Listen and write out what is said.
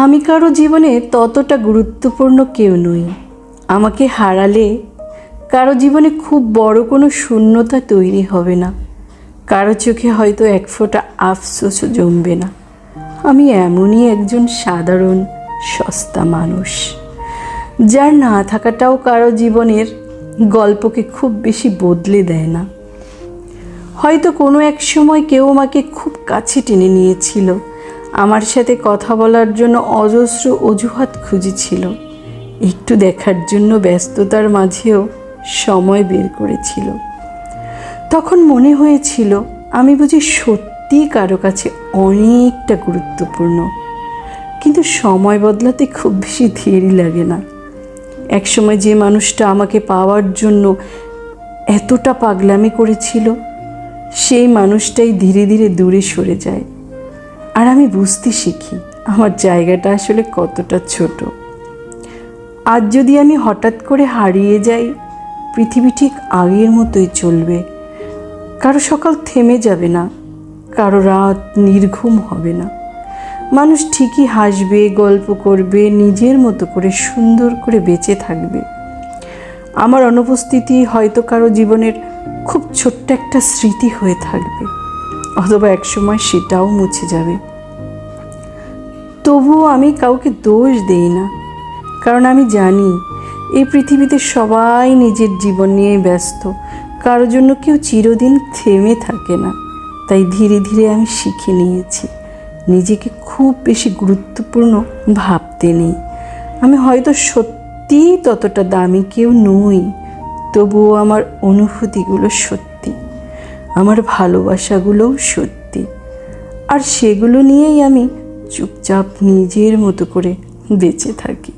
আমি কারো জীবনে ততটা গুরুত্বপূর্ণ কেউ নই। আমাকে হারালে কারো জীবনে খুব বড় কোনো শূন্যতা তৈরি হবে না। কারো চোখে হয়তো এক ফোঁটা আফসোসও জমবে না। আমি এমনই একজন সাধারণ সস্তা মানুষ, যার না থাকাটাও কারো জীবনের গল্পকে খুব বেশি বদলে দেয় না। হয়তো কোনো এক সময় কেউ আমাকে খুব কাছে টেনে নিয়েছিল, আমার সাথে কথা বলার জন্য অজস্র অজুহাত খুঁজেছিল, একটু দেখার জন্য ব্যস্ততার মাঝেও সময় বের করেছিল। তখন মনে হয়েছিল আমি বুঝি সত্যিই কারো কাছে অনেকটা গুরুত্বপূর্ণ। কিন্তু সময় বদলাতে খুব বেশি দেরি লাগে না। একসময় যে মানুষটা আমাকে পাওয়ার জন্য এতটা পাগলামি করেছিল, সেই মানুষটাই ধীরে ধীরে দূরে সরে যায়। আর আমি বুঝতে শিখি আমার জায়গাটা আসলে কতটা ছোট। আজ যদি আমি হঠাৎ করে হারিয়ে যাই, পৃথিবী ঠিক আগের মতোই চলবে। কারো সকাল থেমে যাবে না, কারো রাত নির্ঘুম হবে না। মানুষ ঠিকই হাসবে, গল্প করবে, নিজের মতো করে সুন্দর করে বেঁচে থাকবে। আমার অনুপস্থিতি হয়তো কারো জীবনের খুব ছোট্ট একটা স্মৃতি হয়ে থাকবে, অথবা একসময় সেটাও মুছে যাবে। তবুও আমি কাউকে দোষ দেই না, কারণ আমি জানি এই পৃথিবীতে সবাই নিজের জীবন নিয়ে ব্যস্ত। কারো জন্য কেউ চিরদিন থেমে থাকে না। তাই ধীরে ধীরে আমি শিখে নিয়েছি নিজেকে খুব বেশি গুরুত্বপূর্ণ ভাবতে নেই। আমি হয়তো সত্যিই ততটা দামি কেউ নই, তবুও আমার অনুভূতিগুলো সত্যি, আমার ভালোবাসাগুলোও সত্যি। আর সেগুলো নিয়েই আমি চুপচাপ নিজের মতো করে বেঁচে থাকি।